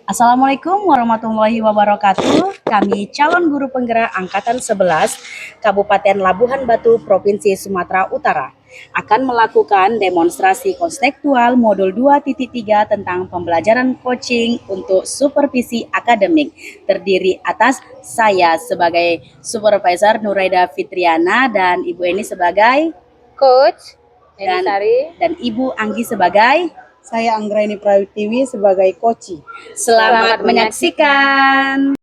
Assalamualaikum warahmatullahi wabarakatuh. Kami calon guru penggerak Angkatan 11 Kabupaten Labuhan Batu, Provinsi Sumatera Utara akan melakukan demonstrasi konstektual modul 2.3 tentang pembelajaran coaching untuk supervisi akademik. Terdiri atas saya sebagai Supervisor Nuraida Fitriana dan Ibu Eni sebagai Coach dan, Enisari dan Ibu Anggi sebagai. Saya Anggraini Prawitiwi sebagai koci. Selamat menyaksikan.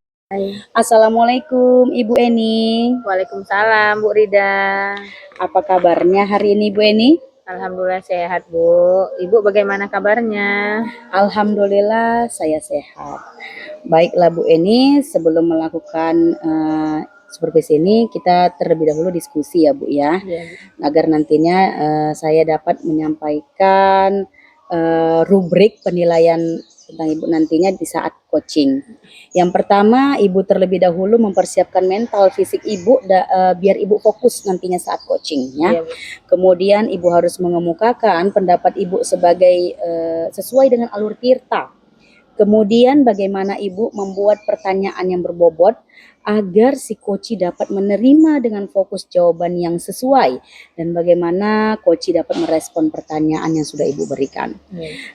Assalamualaikum Ibu Eni. Waalaikumsalam Bu Rida. Apa kabarnya hari ini Bu Eni? Alhamdulillah sehat Bu. Ibu bagaimana kabarnya? Alhamdulillah saya sehat. Baiklah Bu Eni, sebelum melakukan supervisi ini kita terlebih dahulu diskusi ya Bu ya, agar nantinya saya dapat menyampaikan rubrik penilaian tentang Ibu nantinya di saat coaching. Yang pertama, Ibu terlebih dahulu mempersiapkan mental fisik Ibu biar Ibu fokus nantinya saat coaching ya. Kemudian Ibu harus mengemukakan pendapat Ibu sebagai sesuai dengan alur tirta. Kemudian bagaimana Ibu membuat pertanyaan yang berbobot agar si coach dapat menerima dengan fokus jawaban yang sesuai, dan bagaimana coach dapat merespon pertanyaan yang sudah Ibu berikan.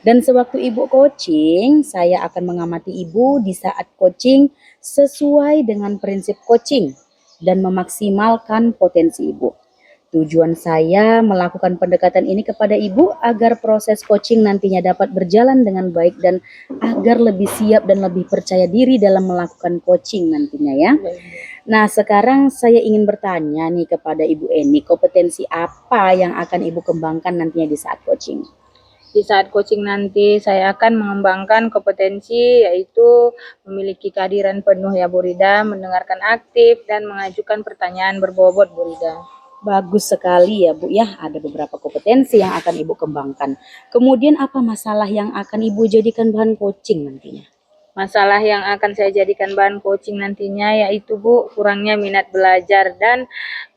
Dan sewaktu Ibu coaching, saya akan mengamati Ibu di saat coaching sesuai dengan prinsip coaching dan memaksimalkan potensi Ibu. Tujuan saya melakukan pendekatan ini kepada Ibu agar proses coaching nantinya dapat berjalan dengan baik dan agar lebih siap dan lebih percaya diri dalam melakukan coaching nantinya ya. Nah, sekarang saya ingin bertanya nih kepada Ibu Eni, kompetensi apa yang akan Ibu kembangkan nantinya di saat coaching? Di saat coaching nanti saya akan mengembangkan kompetensi yaitu memiliki kehadiran penuh ya Bu Rida, mendengarkan aktif dan mengajukan pertanyaan berbobot Bu Rida. Bagus sekali ya Bu ya, ada beberapa kompetensi yang akan Ibu kembangkan. Kemudian apa masalah yang akan Ibu jadikan bahan coaching nantinya? Masalah yang akan saya jadikan bahan coaching nantinya yaitu Bu, kurangnya minat belajar dan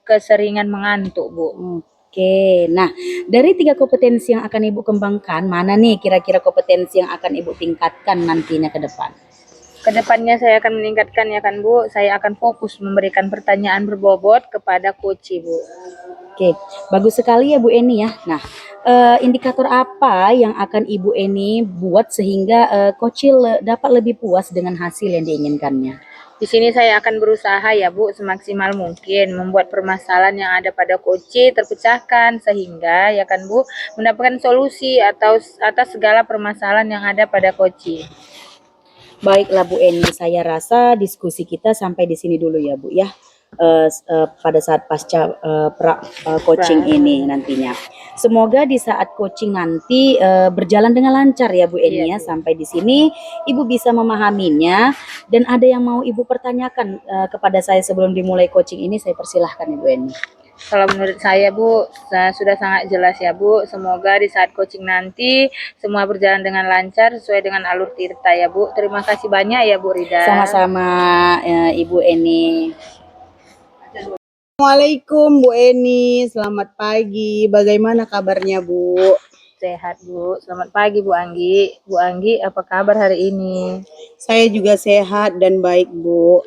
keseringan mengantuk Bu. Oke, nah dari 3 kompetensi yang akan Ibu kembangkan, mana nih kira-kira kompetensi yang akan Ibu tingkatkan nantinya ke depan? Kedepannya saya akan meningkatkan ya kan Bu, saya akan fokus memberikan pertanyaan berbobot kepada coach Bu. Oke, bagus sekali ya Bu Eni ya. Nah, indikator apa yang akan Ibu Eni buat sehingga coach dapat lebih puas dengan hasil yang diinginkannya? Di sini saya akan berusaha ya Bu, semaksimal mungkin membuat permasalahan yang ada pada coach terpecahkan sehingga ya kan Bu, mendapatkan solusi atas segala permasalahan yang ada pada coach. Baiklah Bu Eni, saya rasa diskusi kita sampai di sini dulu ya Bu ya. Pada saat pasca coaching ini nantinya. Semoga di saat coaching nanti berjalan dengan lancar ya Bu Eni ya. Sampai di sini Ibu bisa memahaminya, dan ada yang mau Ibu pertanyakan kepada saya sebelum dimulai coaching ini, saya persilahkan Ibu Eni. Kalau menurut saya Bu, sudah sangat jelas ya Bu. Semoga di saat coaching nanti semua berjalan dengan lancar sesuai dengan alur tirta ya Bu. Terima kasih banyak ya Bu Rida. Sama-sama Ibu Eni. Assalamualaikum Bu Eni, selamat pagi. Bagaimana kabarnya Bu? Sehat Bu. Selamat pagi Bu Anggi. Bu Anggi, apa kabar hari ini? Saya juga sehat dan baik Bu.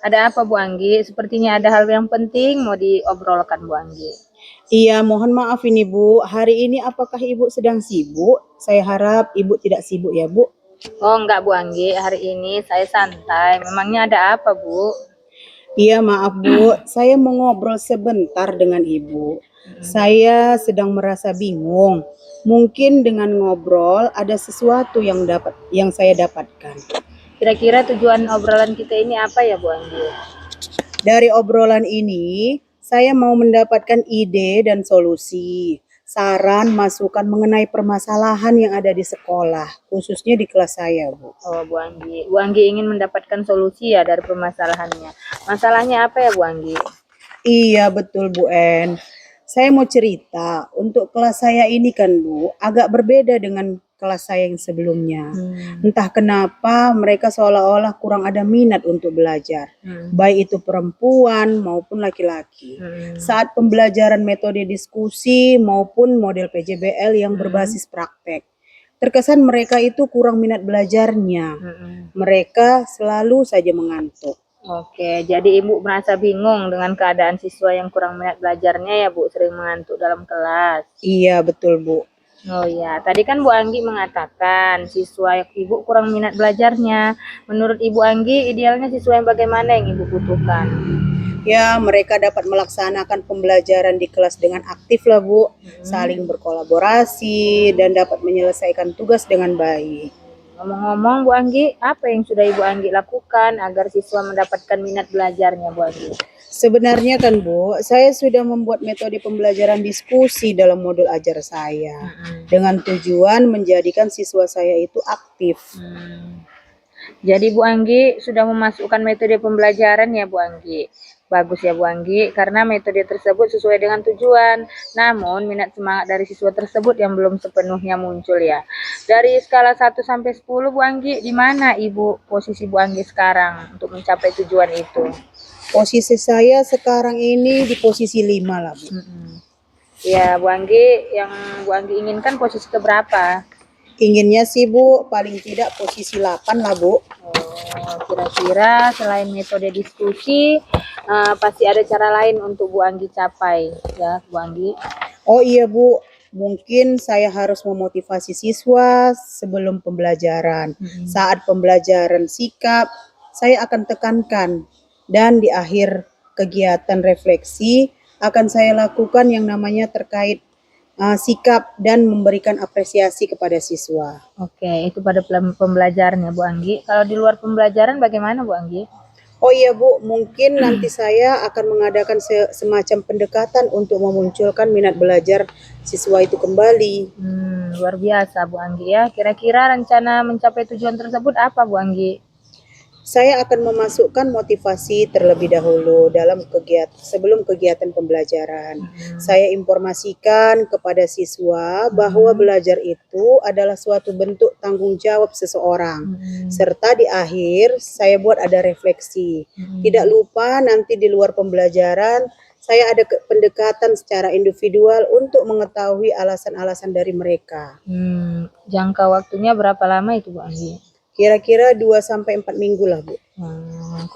Ada apa Bu Anggi? Sepertinya ada hal yang penting mau diobrolkan Bu Anggi. Iya, mohon maaf ini Bu. Hari ini apakah Ibu sedang sibuk? Saya harap Ibu tidak sibuk ya Bu. Oh enggak Bu Anggi, hari ini saya santai. Memangnya ada apa Bu? Iya, maaf Bu. Saya mau ngobrol sebentar dengan Ibu. Saya sedang merasa bingung. Mungkin dengan ngobrol ada sesuatu yang saya dapatkan. Kira-kira tujuan obrolan kita ini apa ya Bu Anggi? Dari obrolan ini, saya mau mendapatkan ide dan solusi, saran, masukan mengenai permasalahan yang ada di sekolah, khususnya di kelas saya, Bu. Oh, Bu Anggi. Bu Anggi ingin mendapatkan solusi ya dari permasalahannya. Masalahnya apa ya Bu Anggi? Iya, betul Bu En. Saya mau cerita, untuk kelas saya ini kan Bu, agak berbeda dengan kelas saya yang sebelumnya. Entah kenapa mereka seolah-olah kurang ada minat untuk belajar, baik itu perempuan maupun laki-laki. Saat pembelajaran metode diskusi maupun model PJBL yang berbasis praktek, terkesan mereka itu kurang minat belajarnya. Mereka selalu saja mengantuk. Oke, jadi Ibu merasa bingung dengan keadaan siswa yang kurang minat belajarnya ya Bu, sering mengantuk dalam kelas. Iya, betul Bu. Oh ya, tadi kan Bu Anggi mengatakan siswa Ibu kurang minat belajarnya. Menurut Ibu Anggi, idealnya siswa yang bagaimana yang Ibu butuhkan? Ya, mereka dapat melaksanakan pembelajaran di kelas dengan aktif lah Bu, saling berkolaborasi dan dapat menyelesaikan tugas dengan baik. Ngomong-ngomong Bu Anggi, apa yang sudah Ibu Anggi lakukan agar siswa mendapatkan minat belajarnya Bu Anggi? Sebenarnya kan Bu, saya sudah membuat metode pembelajaran diskusi dalam modul ajar saya dengan tujuan menjadikan siswa saya itu aktif. Jadi Bu Anggi sudah memasukkan metode pembelajaran ya Bu Anggi. Bagus ya Bu Anggi, karena metode tersebut sesuai dengan tujuan. Namun minat semangat dari siswa tersebut yang belum sepenuhnya muncul ya. Dari skala 1 sampai 10 Bu Anggi, di mana posisi Bu Anggi sekarang untuk mencapai tujuan itu? Posisi saya sekarang ini di posisi 5 lah Bu. Ya Bu Anggi, yang Bu Anggi inginkan posisi keberapa? Inginnya sih Bu, paling tidak posisi 8 lah Bu. Kira-kira selain metode diskusi, pasti ada cara lain untuk Bu Anggi capai ya Bu Anggi. Oh iya Bu, mungkin saya harus memotivasi siswa sebelum pembelajaran. Saat pembelajaran sikap, saya akan tekankan. Dan di akhir kegiatan refleksi, akan saya lakukan yang namanya terkait sikap dan memberikan apresiasi kepada siswa. Oke, itu pada pembelajaran ya Bu Anggi. Kalau di luar pembelajaran bagaimana Bu Anggi? Oh iya Bu, mungkin nanti saya akan mengadakan semacam pendekatan untuk memunculkan minat belajar siswa itu kembali. Luar biasa Bu Anggi ya. Kira-kira rencana mencapai tujuan tersebut apa Bu Anggi? Saya akan memasukkan motivasi terlebih dahulu dalam sebelum kegiatan pembelajaran. Saya informasikan kepada siswa bahwa belajar itu adalah suatu bentuk tanggung jawab seseorang. Serta di akhir saya buat ada refleksi. Tidak lupa nanti di luar pembelajaran saya ada pendekatan secara individual untuk mengetahui alasan-alasan dari mereka. Jangka waktunya berapa lama itu Bu Anggi? Kira-kira 2-4 minggu lah Bu.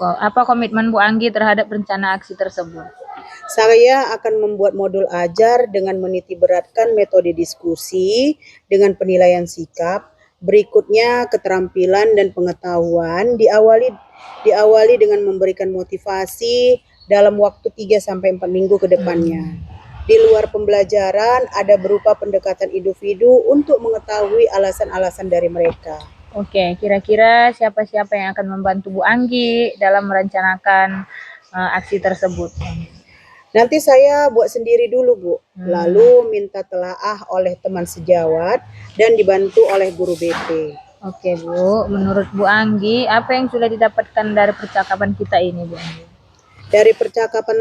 Apa komitmen Bu Anggi terhadap rencana aksi tersebut? Saya akan membuat modul ajar dengan menitiberatkan metode diskusi dengan penilaian sikap. Berikutnya keterampilan dan pengetahuan diawali dengan memberikan motivasi dalam waktu 3-4 minggu ke depannya. Di luar pembelajaran ada berupa pendekatan individu untuk mengetahui alasan-alasan dari mereka. Oke, kira-kira siapa-siapa yang akan membantu Bu Anggi dalam merencanakan aksi tersebut? Nanti saya buat sendiri dulu Bu, lalu minta telaah oleh teman sejawat dan dibantu oleh guru BP. Oke Bu, menurut Bu Anggi, apa yang sudah didapatkan dari percakapan kita ini Bu Anggi? Dari percakapan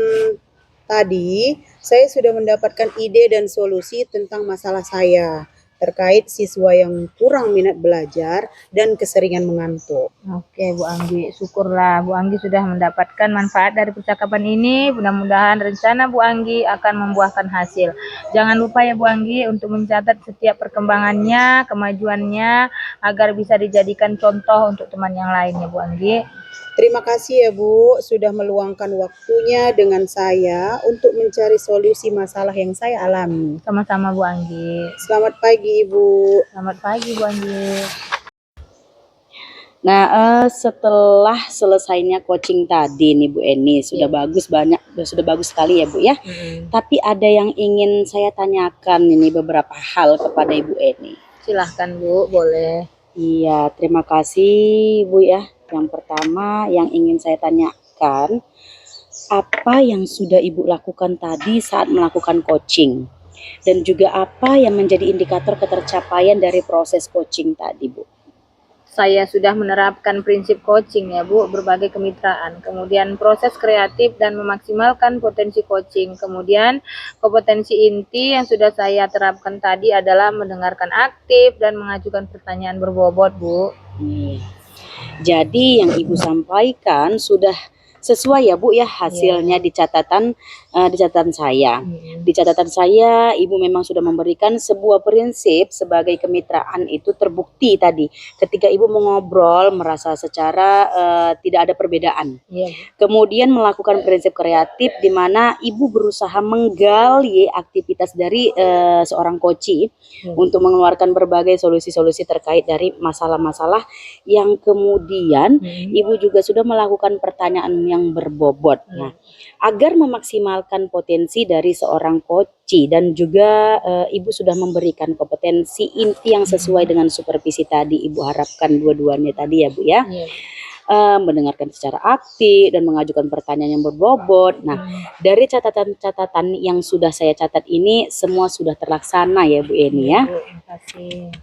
tadi, saya sudah mendapatkan ide dan solusi tentang masalah saya terkait siswa yang kurang minat belajar dan keseringan mengantuk. Oke Bu Anggi, syukurlah Bu Anggi sudah mendapatkan manfaat dari percakapan ini. Mudah-mudahan rencana Bu Anggi akan membuahkan hasil. Jangan lupa ya Bu Anggi untuk mencatat setiap perkembangannya, kemajuannya, agar bisa dijadikan contoh untuk teman yang lainnya Bu Anggi. Terima kasih ya Bu, sudah meluangkan waktunya dengan saya untuk mencari solusi masalah yang saya alami. Sama-sama Bu Anggi. Selamat pagi Ibu. Selamat pagi Bu Anggi. Nah, setelah selesainya coaching tadi nih Bu Eni, sudah sudah bagus sekali ya Bu ya. Tapi ada yang ingin saya tanyakan ini beberapa hal kepada Ibu Eni. Silahkan Bu, boleh. Iya, terima kasih Bu ya. Yang pertama yang ingin saya tanyakan, apa yang sudah Ibu lakukan tadi saat melakukan coaching? Dan juga apa yang menjadi indikator ketercapaian dari proses coaching tadi Bu? Saya sudah menerapkan prinsip coaching ya Bu, berbagai kemitraan, kemudian proses kreatif dan memaksimalkan potensi coaching. Kemudian kompetensi inti yang sudah saya terapkan tadi adalah mendengarkan aktif dan mengajukan pertanyaan berbobot Bu. Jadi yang Ibu sampaikan sudah sesuai ya Bu ya hasilnya di catatan di catatan saya. Di catatan saya, Ibu memang sudah memberikan sebuah prinsip sebagai kemitraan itu terbukti tadi. Ketika Ibu mengobrol, merasa secara tidak ada perbedaan. Iya, Bu. Kemudian melakukan prinsip kreatif di mana Ibu berusaha menggali aktivitas dari seorang koci untuk mengeluarkan berbagai solusi-solusi terkait dari masalah-masalah yang kemudian Ibu juga sudah melakukan pertanyaan yang berbobot. Nah, agar memaksimalkan potensi dari seorang koci dan juga Ibu sudah memberikan kompetensi inti yang sesuai dengan supervisi tadi Ibu harapkan dua-duanya tadi ya Bu ya. Iya. Mendengarkan secara aktif dan mengajukan pertanyaan yang berbobot. Nah, dari catatan-catatan yang sudah saya catat ini semua sudah terlaksana ya Bu Eni ya. Bu, terima kasih.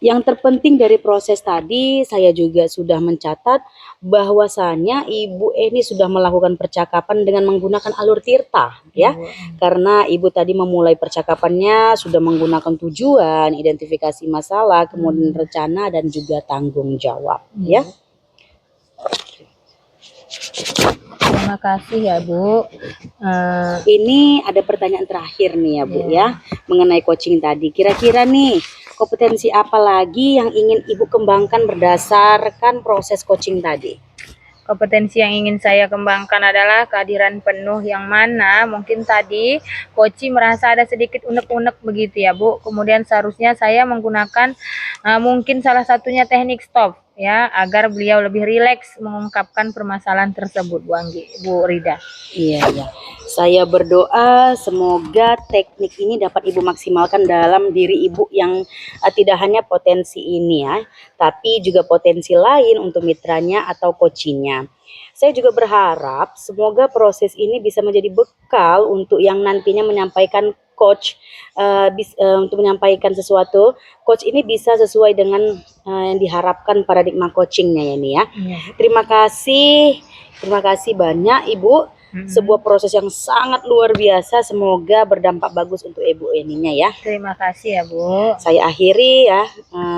Yang terpenting dari proses tadi saya juga sudah mencatat bahwasanya Ibu Eni sudah melakukan percakapan dengan menggunakan alur tirta ya. Bu. Karena Ibu tadi memulai percakapannya sudah menggunakan tujuan, identifikasi masalah, kemudian rencana dan juga tanggung jawab ya. Terima kasih ya Bu. Ini ada pertanyaan terakhir nih ya Bu ya, mengenai coaching tadi. Kira-kira nih kompetensi apa lagi yang ingin Ibu kembangkan berdasarkan proses coaching tadi? Kompetensi yang ingin saya kembangkan adalah kehadiran penuh yang mana mungkin tadi koci merasa ada sedikit unek-unek begitu ya Bu. Kemudian seharusnya saya menggunakan mungkin salah satunya teknik stop ya, agar beliau lebih rileks mengungkapkan permasalahan tersebut Bu Anggi, Bu Rida. Iya ya. Saya berdoa semoga teknik ini dapat Ibu maksimalkan dalam diri Ibu yang tidak hanya potensi ini ya, tapi juga potensi lain untuk mitranya atau coachingnya. Saya juga berharap semoga proses ini bisa menjadi bekal untuk yang nantinya menyampaikan coach, untuk menyampaikan sesuatu, coach ini bisa sesuai dengan yang diharapkan paradigma coachingnya ya ini ya. Terima kasih banyak Ibu. Sebuah proses yang sangat luar biasa, semoga berdampak bagus untuk Ibu Eninya ya. Terima kasih ya Bu. Saya akhiri ya,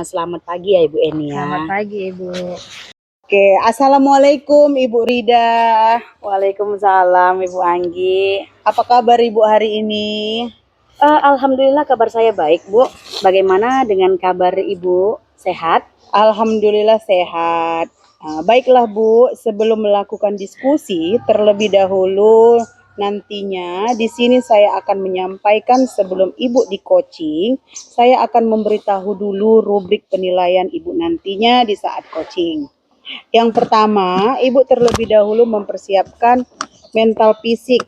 selamat pagi ya Ibu Eni ya. Selamat pagi Ibu. Oke, Assalamualaikum Ibu Rida. Waalaikumsalam Ibu Anggi. Apa kabar Ibu hari ini? Alhamdulillah kabar saya baik Bu. Bagaimana dengan kabar Ibu, sehat? Alhamdulillah sehat. Baiklah Bu, sebelum melakukan diskusi terlebih dahulu nantinya di sini saya akan menyampaikan sebelum Ibu di coaching, saya akan memberitahu dulu rubrik penilaian Ibu nantinya di saat coaching. Yang pertama, Ibu terlebih dahulu mempersiapkan mental fisik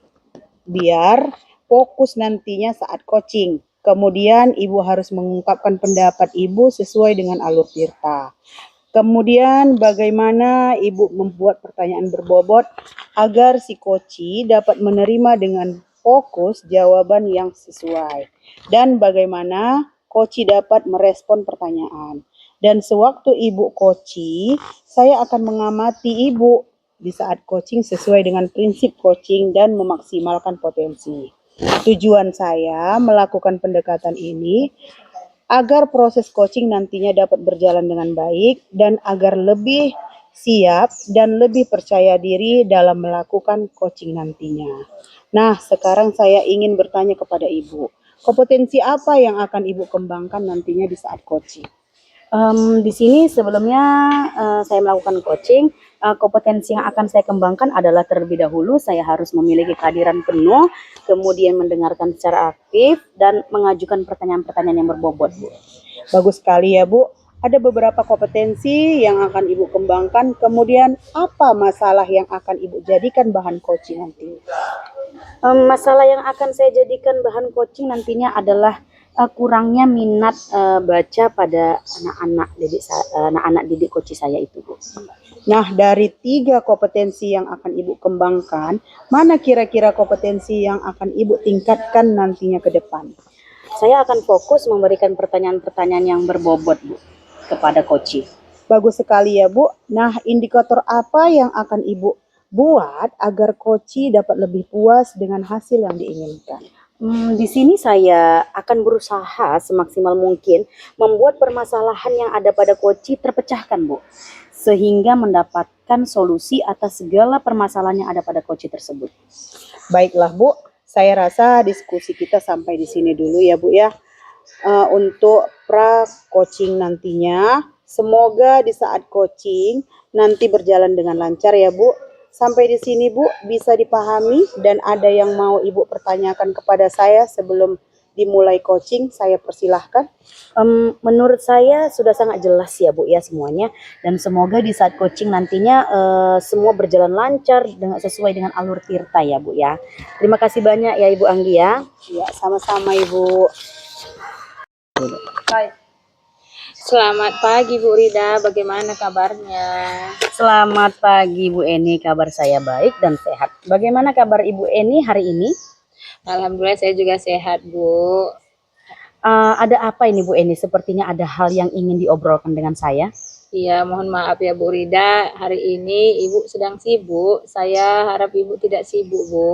biar fokus nantinya saat coaching. Kemudian Ibu harus mengungkapkan pendapat Ibu sesuai dengan alur tirta. Kemudian bagaimana Ibu membuat pertanyaan berbobot agar si coach dapat menerima dengan fokus jawaban yang sesuai. Dan bagaimana coach dapat merespon pertanyaan. Dan sewaktu Ibu coaching, saya akan mengamati Ibu di saat coaching sesuai dengan prinsip coaching dan memaksimalkan potensi. Tujuan saya melakukan pendekatan ini agar proses coaching nantinya dapat berjalan dengan baik dan agar lebih siap dan lebih percaya diri dalam melakukan coaching nantinya. Nah, sekarang saya ingin bertanya kepada Ibu, kompetensi apa yang akan Ibu kembangkan nantinya di saat coaching? Di sini sebelumnya saya melakukan coaching, kompetensi yang akan saya kembangkan adalah terlebih dahulu saya harus memiliki kehadiran penuh, kemudian mendengarkan secara aktif dan mengajukan pertanyaan-pertanyaan yang berbobot, Bu. Bagus sekali ya Bu. Ada beberapa kompetensi yang akan Ibu kembangkan, kemudian apa masalah yang akan Ibu jadikan bahan coaching nanti? Masalah yang akan saya jadikan bahan coaching nantinya adalah kurangnya minat baca pada anak-anak didik coach saya itu, Bu. Nah, dari 3 kompetensi yang akan Ibu kembangkan, mana kira-kira kompetensi yang akan Ibu tingkatkan nantinya ke depan? Saya akan fokus memberikan pertanyaan-pertanyaan yang berbobot, Bu, kepada coach. Bagus sekali ya, Bu. Nah, indikator apa yang akan Ibu buat agar coach dapat lebih puas dengan hasil yang diinginkan? Di sini saya akan berusaha semaksimal mungkin membuat permasalahan yang ada pada coach terpecahkan, Bu, sehingga mendapatkan solusi atas segala permasalahan yang ada pada coach tersebut. Baiklah Bu, saya rasa diskusi kita sampai di sini dulu ya Bu ya. Untuk pra coaching nantinya, semoga di saat coaching nanti berjalan dengan lancar ya Bu. Sampai di sini Bu bisa dipahami, dan ada yang mau Ibu pertanyakan kepada saya sebelum dimulai coaching, saya persilahkan. Menurut saya sudah sangat jelas ya Bu ya semuanya, dan semoga di saat coaching nantinya semua berjalan lancar sesuai dengan alur tirta ya Bu ya. Terima kasih banyak ya Ibu Anggi ya. Ya, sama-sama Ibu. Selamat pagi Bu Rida, bagaimana kabarnya? Selamat pagi Bu Eni, kabar saya baik dan sehat. Bagaimana kabar Ibu Eni hari ini? Alhamdulillah saya juga sehat Bu. Ada apa ini Bu Eni? Sepertinya ada hal yang ingin diobrolkan dengan saya. Iya, mohon maaf ya Bu Rida, hari ini Ibu sedang sibuk. Saya harap Ibu tidak sibuk Bu.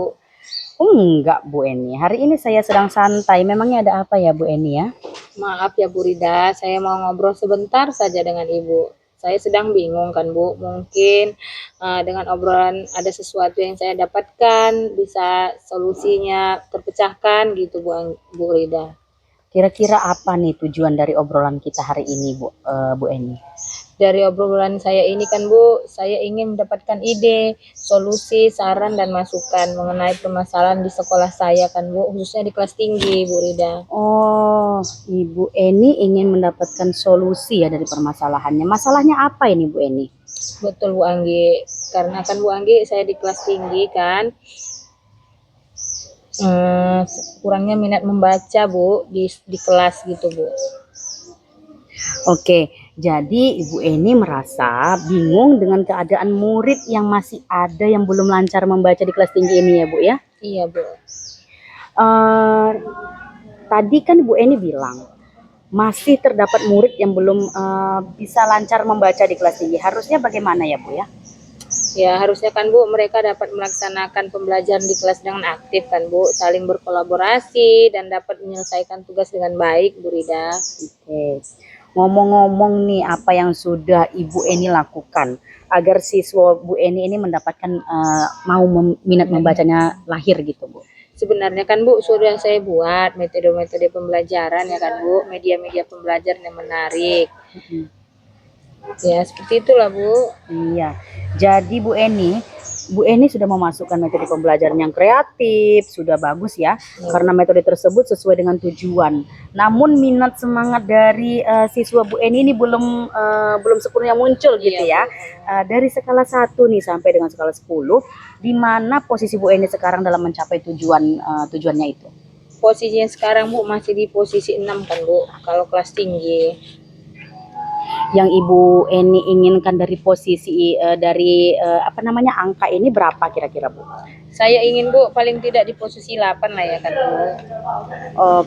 Enggak Bu Eni, hari ini saya sedang santai. Memangnya ada apa ya Bu Eni ya? Maaf ya Bu Rida, saya mau ngobrol sebentar saja dengan Ibu. Saya sedang bingung kan Bu, mungkin dengan obrolan ada sesuatu yang saya dapatkan, bisa solusinya terpecahkan gitu Bu Rida. Kira-kira apa nih tujuan dari obrolan kita hari ini Bu Eni? Dari obrolan saya ini kan Bu, saya ingin mendapatkan ide, solusi, saran, dan masukan mengenai permasalahan di sekolah saya kan Bu, khususnya di kelas tinggi Bu Rida. Oh, Ibu Eni ingin mendapatkan solusi ya dari permasalahannya. Masalahnya apa ini Bu Eni? Betul Bu Anggi, karena kan Bu Anggi saya di kelas tinggi kan, kurangnya minat membaca Bu di kelas gitu Bu. Oke, jadi Ibu Eni merasa bingung dengan keadaan murid yang masih ada yang belum lancar membaca di kelas tinggi ini ya Bu ya? Iya Bu. Tadi kan Bu Eni bilang masih terdapat murid yang belum bisa lancar membaca di kelas tinggi. Harusnya bagaimana ya Bu ya? Ya harusnya kan Bu mereka dapat melaksanakan pembelajaran di kelas dengan aktif kan Bu, saling berkolaborasi dan dapat menyelesaikan tugas dengan baik Bu Rida. Oke. Ngomong-ngomong nih, apa yang sudah Ibu Eni lakukan agar siswa Bu Eni ini mendapatkan minat membacanya lahir gitu Bu? Sebenarnya kan Bu sudah saya buat metode-metode pembelajaran ya kan Bu, media-media pembelajaran yang menarik. Ya seperti itulah Bu. Iya. Jadi Bu Eni sudah memasukkan metode pembelajaran yang kreatif, sudah bagus ya, karena metode tersebut sesuai dengan tujuan. Namun minat semangat dari siswa Bu Eni ini belum sepenuhnya muncul gitu ya. Dari skala 1 nih sampai dengan skala 10, di mana posisi Bu Eni sekarang dalam mencapai tujuannya itu? Posisinya sekarang Bu masih di posisi 6 kan Bu, kalau kelas tinggi. Yang Ibu Eni inginkan dari posisi angka ini berapa kira-kira Bu? Saya ingin Bu paling tidak di posisi 8 lah ya kan Bu.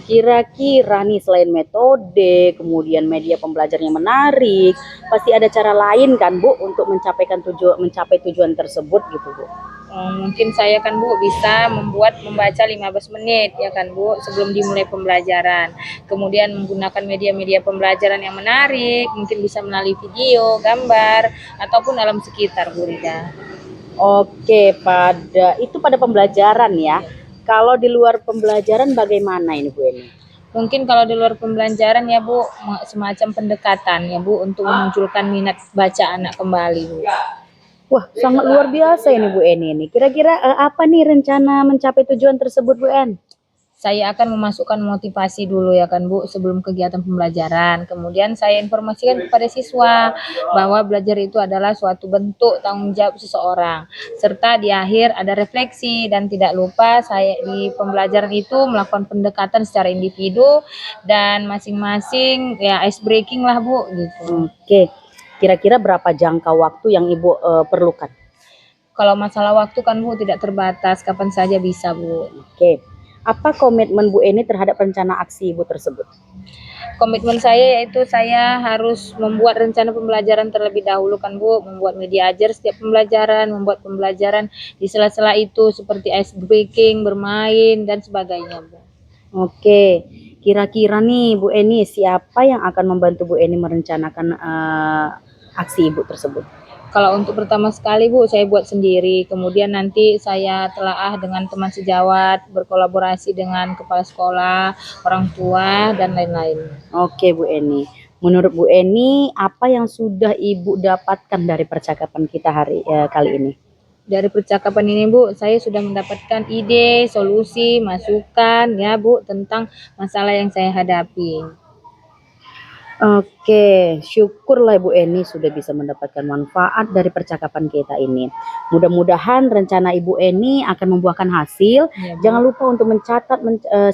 Kira-kira nih selain metode, kemudian media pembelajaran yang menarik, pasti ada cara lain kan Bu untuk mencapai tujuan tersebut gitu Bu? Mungkin saya kan Bu bisa membaca 15 menit ya kan Bu sebelum dimulai pembelajaran. Kemudian menggunakan media-media pembelajaran yang menarik, mungkin bisa melalui video, gambar, ataupun alam sekitar Bu Rida. Oke, pada pembelajaran ya. Kalau di luar pembelajaran bagaimana ini Bu Eni? Mungkin kalau di luar pembelajaran ya Bu, semacam pendekatan ya Bu untuk memunculkan minat baca anak kembali Bu. Wah, sangat luar biasa ini Bu Eni ini. Kira-kira apa nih rencana mencapai tujuan tersebut Bu En? Saya akan memasukkan motivasi dulu ya kan Bu sebelum kegiatan pembelajaran. Kemudian saya informasikan kepada siswa bahwa belajar itu adalah suatu bentuk tanggung jawab seseorang. Serta di akhir ada refleksi, dan tidak lupa saya di pembelajaran itu melakukan pendekatan secara individu dan masing-masing ya ice breaking lah Bu gitu. Oke. Kira-kira berapa jangka waktu yang Ibu perlukan? Kalau masalah waktu kan Bu tidak terbatas, kapan saja bisa Bu. Oke. Apa komitmen Bu Eni terhadap rencana aksi Ibu tersebut? Komitmen saya yaitu saya harus membuat rencana pembelajaran terlebih dahulu kan Bu, membuat media ajar setiap pembelajaran, membuat pembelajaran di sela-sela itu seperti ice breaking, bermain, dan sebagainya Bu. Oke. Kira-kira nih Bu Eni, siapa yang akan membantu Bu Eni merencanakan aksi Ibu tersebut? Kalau untuk pertama sekali Bu, saya buat sendiri. Kemudian nanti saya telaah dengan teman sejawat, berkolaborasi dengan kepala sekolah, orang tua, dan lain-lain. Oke Bu Eni. Menurut Bu Eni, apa yang sudah Ibu dapatkan dari percakapan kita kali ini? Dari percakapan ini Bu, saya sudah mendapatkan ide, solusi, masukan ya Bu tentang masalah yang saya hadapi. Oke, syukurlah Bu Eni sudah bisa mendapatkan manfaat dari percakapan kita ini. Mudah-mudahan rencana Ibu Eni akan membuahkan hasil. Iya Bu. Jangan lupa untuk mencatat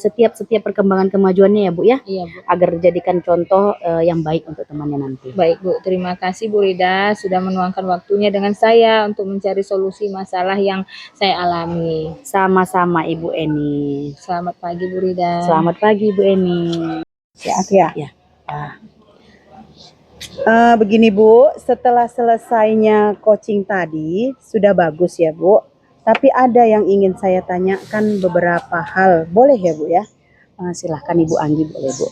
setiap perkembangan kemajuannya ya Bu ya, Iya Bu. agar dijadikan contoh yang baik untuk temannya nanti. Baik Bu, terima kasih Bu Rida sudah meluangkan waktunya dengan saya untuk mencari solusi masalah yang saya alami. Sama-sama Ibu Eni. Selamat pagi Bu Rida. Selamat pagi Bu Eni. Ya, aku ya. Ya. Begini Bu, setelah selesainya coaching tadi sudah bagus ya Bu. Tapi ada yang ingin saya tanyakan beberapa hal, boleh ya Bu ya? Silahkan Ibu Anggi boleh Bu.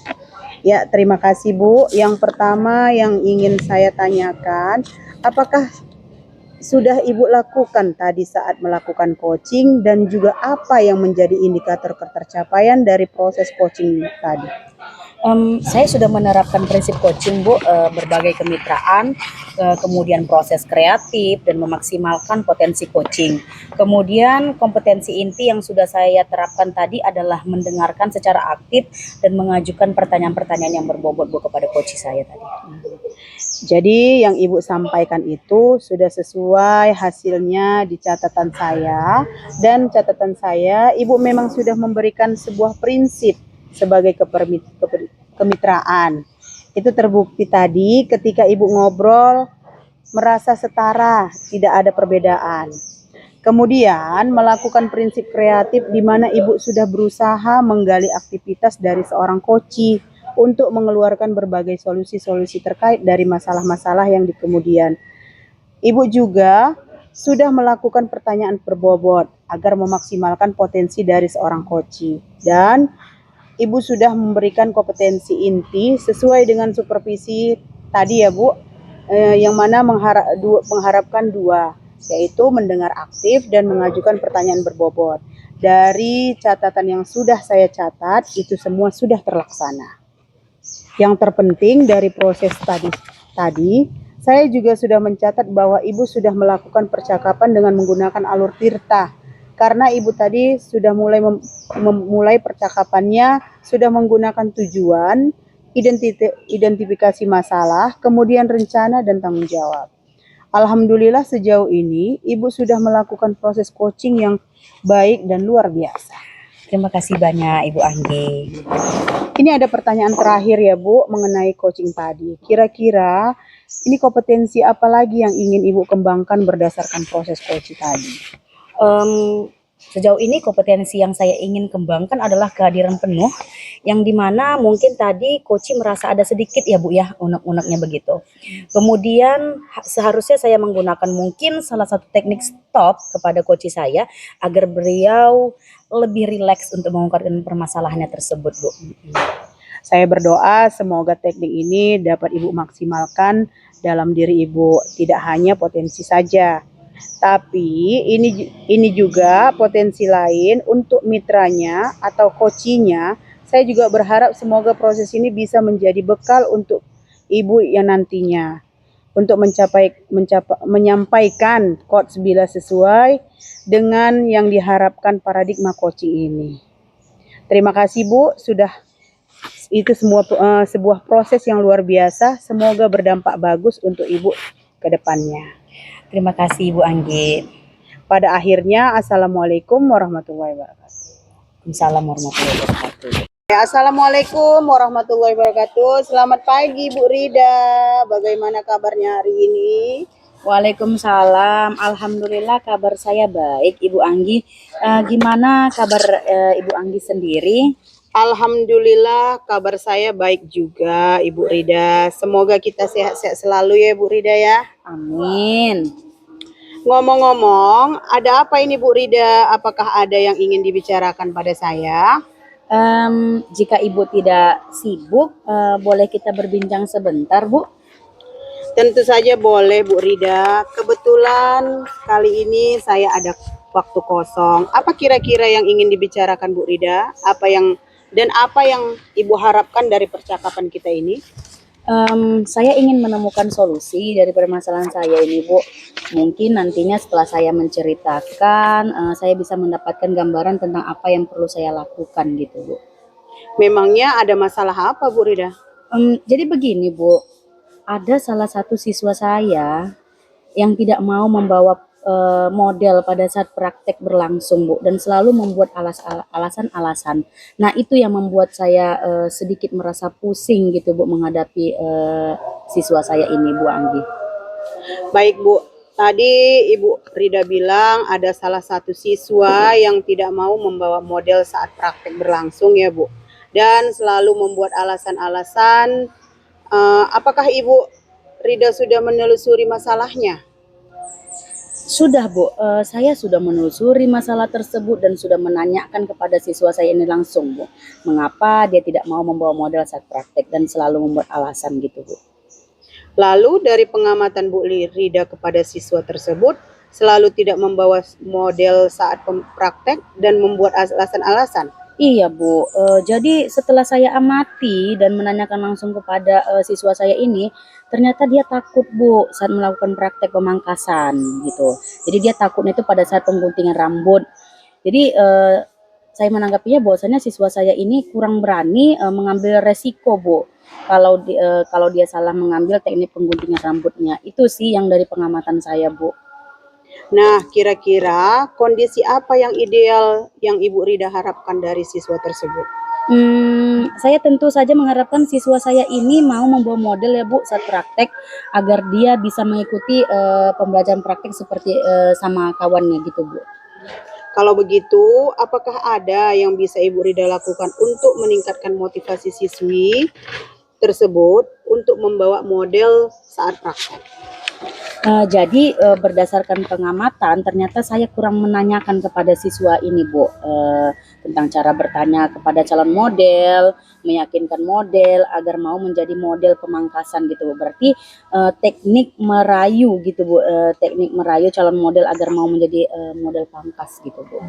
Ya, terima kasih Bu. Yang pertama yang ingin saya tanyakan, apakah sudah Ibu lakukan tadi saat melakukan coaching dan juga apa yang menjadi indikator ketercapaian dari proses coaching tadi? Saya sudah menerapkan prinsip coaching Bu, berbagai kemitraan, kemudian proses kreatif dan memaksimalkan potensi coaching. Kemudian kompetensi inti yang sudah saya terapkan tadi adalah mendengarkan secara aktif dan mengajukan pertanyaan-pertanyaan yang berbobot Bu kepada coach saya tadi. Jadi yang Ibu sampaikan itu sudah sesuai hasilnya di catatan saya, dan catatan saya Ibu memang sudah memberikan sebuah prinsip sebagai kemitraan. Itu terbukti tadi ketika Ibu ngobrol merasa setara, tidak ada perbedaan. Kemudian melakukan prinsip kreatif di mana Ibu sudah berusaha menggali aktivitas dari seorang coach untuk mengeluarkan berbagai solusi-solusi terkait dari masalah-masalah yang di kemudian. Ibu juga sudah melakukan pertanyaan berbobot agar memaksimalkan potensi dari seorang coach. Dan Ibu sudah memberikan kompetensi inti sesuai dengan supervisi tadi ya Bu, yang mana mengharapkan dua, yaitu mendengar aktif dan mengajukan pertanyaan berbobot. Dari catatan yang sudah saya catat, itu semua sudah terlaksana. Yang terpenting dari proses tadi, saya juga sudah mencatat bahwa Ibu sudah melakukan percakapan dengan menggunakan alur tirta. Karena Ibu tadi sudah memulai percakapannya sudah menggunakan tujuan, identifikasi masalah, kemudian rencana dan tanggung jawab. Alhamdulillah sejauh ini Ibu sudah melakukan proses coaching yang baik dan luar biasa. Terima kasih banyak Ibu Anggi. Ini ada pertanyaan terakhir ya Bu mengenai coaching tadi. Kira-kira ini kompetensi apa lagi yang ingin Ibu kembangkan berdasarkan proses coaching tadi? Sejauh ini kompetensi yang saya ingin kembangkan adalah kehadiran penuh, yang dimana mungkin tadi coach merasa ada sedikit ya Bu ya, unek-uneknya begitu. Kemudian seharusnya saya menggunakan mungkin salah satu teknik stop kepada coach saya agar beliau lebih rileks untuk mengungkapkan permasalahannya tersebut Bu. Saya berdoa semoga teknik ini dapat Ibu maksimalkan dalam diri Ibu, tidak hanya potensi saja, tapi ini juga potensi lain untuk mitranya atau coachnya. Saya juga berharap semoga proses ini bisa menjadi bekal untuk Ibu yang nantinya untuk menyampaikan coach bila sesuai dengan yang diharapkan paradigma coaching ini. Terima kasih Bu, itu sebuah proses yang luar biasa. Semoga berdampak bagus untuk Ibu ke depannya. Terima kasih Ibu Anggi. Pada akhirnya, Assalamualaikum warahmatullahi wabarakatuh. Waalaikumsalam warahmatullahi wabarakatuh. Assalamualaikum warahmatullahi wabarakatuh. Selamat pagi Bu Rida. Bagaimana kabarnya hari ini? Waalaikumsalam. Alhamdulillah kabar saya baik Ibu Anggi. Gimana kabar Ibu Anggi sendiri? Alhamdulillah kabar saya baik juga Ibu Rida. Semoga kita sehat-sehat selalu ya Bu Rida ya. Amin. Ngomong-ngomong, ada apa ini Bu Rida? Apakah ada yang ingin dibicarakan pada saya? Jika Ibu tidak sibuk, boleh kita berbincang sebentar Bu? Tentu saja boleh Bu Rida. Kebetulan kali ini saya ada waktu kosong. Apa kira-kira yang ingin dibicarakan Bu Rida? Apa yang Ibu harapkan dari percakapan kita ini? Saya ingin menemukan solusi dari permasalahan saya ini, Bu. Mungkin nantinya setelah saya menceritakan, saya bisa mendapatkan gambaran tentang apa yang perlu saya lakukan gitu, Bu. Memangnya ada masalah apa Bu Rida? Jadi begini, Bu. Ada salah satu siswa saya yang tidak mau membawa model pada saat praktek berlangsung, Bu, dan selalu membuat alasan-alasan. Nah, itu yang membuat saya sedikit merasa pusing gitu, Bu, menghadapi siswa saya ini, Bu Anggi. Baik Bu, tadi Ibu Rida bilang ada salah satu siswa yang tidak mau membawa model saat praktek berlangsung ya Bu. Dan selalu membuat alasan-alasan. Apakah Ibu Rida sudah menelusuri masalahnya? Sudah, Bu, saya sudah menelusuri masalah tersebut dan sudah menanyakan kepada siswa saya ini langsung, Bu. Mengapa dia tidak mau membawa model saat praktek dan selalu membuat alasan gitu, Bu. Lalu dari pengamatan Bu Rida kepada siswa tersebut, selalu tidak membawa model saat praktek dan membuat alasan-alasan. Iya, Bu. Jadi setelah saya amati dan menanyakan langsung kepada siswa saya ini, ternyata dia takut, Bu, saat melakukan praktek pemangkasan gitu. Jadi dia takutnya itu pada saat pengguntingan rambut. Jadi saya menanggapinya bahwasanya siswa saya ini kurang berani mengambil resiko, Bu. Kalau dia salah mengambil teknik pengguntingan rambutnya. Itu sih yang dari pengamatan saya, Bu. Nah, kira-kira kondisi apa yang ideal yang Ibu Rida harapkan dari siswa tersebut? Saya tentu saja mengharapkan siswa saya ini mau membawa model ya, Bu, saat praktek agar dia bisa mengikuti pembelajaran praktek seperti sama kawannya gitu, Bu. Kalau begitu, apakah ada yang bisa Ibu Rida lakukan untuk meningkatkan motivasi siswi tersebut untuk membawa model saat praktek? Jadi berdasarkan pengamatan ternyata saya kurang menanyakan kepada siswa ini, Bu, tentang cara bertanya kepada calon model, meyakinkan model agar mau menjadi model pemangkasan gitu, Bu. Berarti teknik merayu gitu, Bu, teknik merayu calon model agar mau menjadi model pangkas gitu, Bu.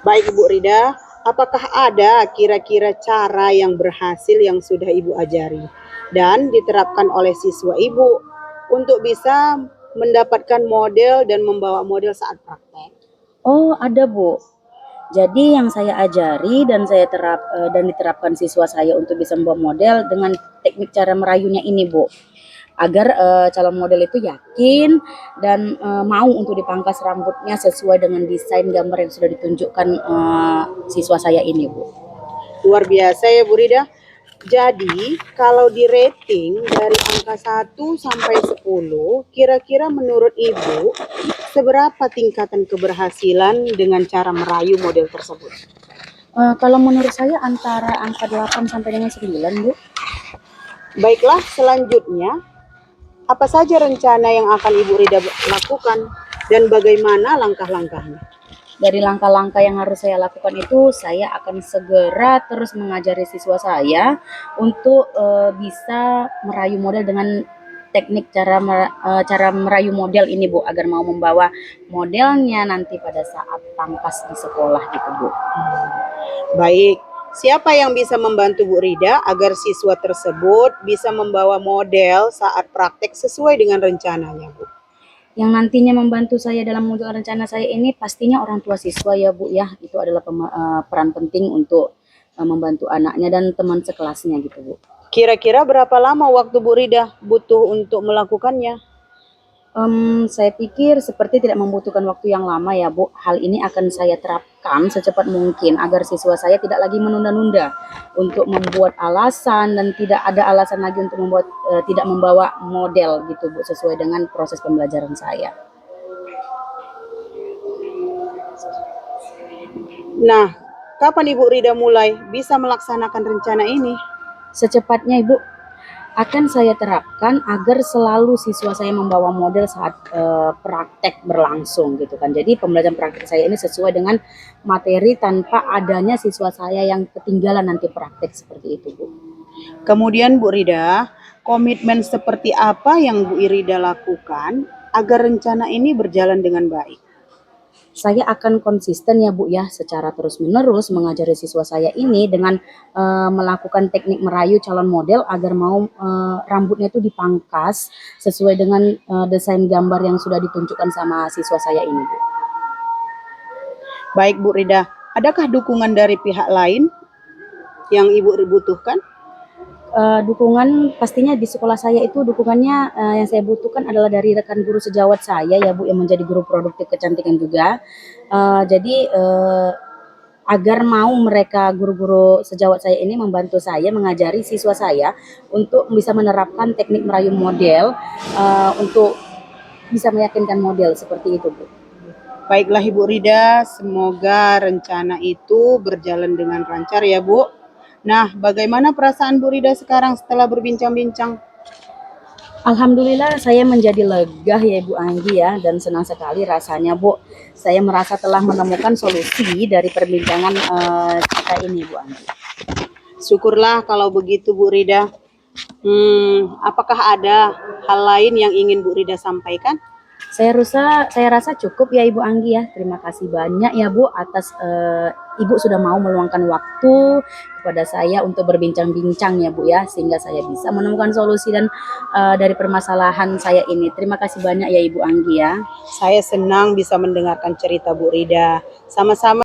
Baik Ibu Rida, apakah ada kira-kira cara yang berhasil yang sudah Ibu ajari dan diterapkan oleh siswa Ibu untuk bisa mendapatkan model dan membawa model saat praktek? Oh, ada, Bu. Jadi yang saya ajari dan dan diterapkan siswa saya untuk bisa membawa model dengan teknik cara merayunya ini, Bu. Agar calon model itu yakin dan mau untuk dipangkas rambutnya sesuai dengan desain gambar yang sudah ditunjukkan siswa saya ini, Bu. Luar biasa ya Bu Rida. Jadi, kalau di rating dari angka 1 sampai 10, kira-kira menurut Ibu, seberapa tingkatan keberhasilan dengan cara merayu model tersebut? Kalau menurut saya antara angka 8 sampai dengan 9, Bu. Baiklah, selanjutnya, apa saja rencana yang akan Ibu Rida lakukan dan bagaimana langkah-langkahnya? Dari langkah-langkah yang harus saya lakukan itu, saya akan segera terus mengajari siswa saya untuk bisa merayu model dengan teknik cara merayu model ini, Bu, agar mau membawa modelnya nanti pada saat pangkas di sekolah gitu, Bu. Baik, siapa yang bisa membantu Bu Rida agar siswa tersebut bisa membawa model saat praktek sesuai dengan rencananya, Bu? Yang nantinya membantu saya dalam mewujudkan rencana saya ini pastinya orang tua siswa ya, Bu, ya. Itu adalah peran penting untuk membantu anaknya dan teman sekelasnya gitu, Bu. Kira-kira berapa lama waktu Bu Rida butuh untuk melakukannya? Saya pikir seperti tidak membutuhkan waktu yang lama ya, Bu. Hal ini akan saya terapkan secepat mungkin agar siswa saya tidak lagi menunda-nunda untuk membuat alasan dan tidak ada alasan lagi untuk tidak membawa model gitu, Bu, sesuai dengan proses pembelajaran saya. Nah, kapan Ibu Rida mulai bisa melaksanakan rencana ini? Secepatnya, Ibu. Akan saya terapkan agar selalu siswa saya membawa model saat praktek berlangsung gitu kan. Jadi pembelajaran praktek saya ini sesuai dengan materi tanpa adanya siswa saya yang ketinggalan nanti praktek seperti itu, Bu. Kemudian Bu Rida, komitmen seperti apa yang Bu Irida lakukan agar rencana ini berjalan dengan baik? Saya akan konsisten ya Bu ya, secara terus-menerus mengajari siswa saya ini dengan melakukan teknik merayu calon model agar mau rambutnya itu dipangkas sesuai dengan desain gambar yang sudah ditunjukkan sama siswa saya ini Bu. Baik Bu Rida, adakah dukungan dari pihak lain yang Ibu butuhkan? Dukungan pastinya di sekolah saya itu dukungannya yang saya butuhkan adalah dari rekan guru sejawat saya ya Bu yang menjadi guru produktif kecantikan juga. Jadi agar mau mereka guru-guru sejawat saya ini membantu saya mengajari siswa saya untuk bisa menerapkan teknik merayu model untuk bisa meyakinkan model seperti itu Bu. Baiklah Ibu Rida, semoga rencana itu berjalan dengan lancar ya Bu. Nah, bagaimana perasaan Bu Rida sekarang setelah berbincang-bincang? Alhamdulillah saya menjadi lega ya Ibu Anggi ya, dan senang sekali rasanya Bu. Saya merasa telah menemukan solusi dari perbincangan kita ini Bu Anggi. Syukurlah kalau begitu Bu Rida. Apakah ada hal lain yang ingin Bu Rida sampaikan? Saya rasa cukup ya Ibu Anggi ya. Terima kasih banyak ya Bu atas Ibu sudah mau meluangkan waktu kepada saya untuk berbincang-bincang ya Bu ya, sehingga saya bisa menemukan solusi dan dari permasalahan saya ini. Terima kasih banyak ya Ibu Anggi ya. Saya senang bisa mendengarkan cerita Bu Rida. Sama-sama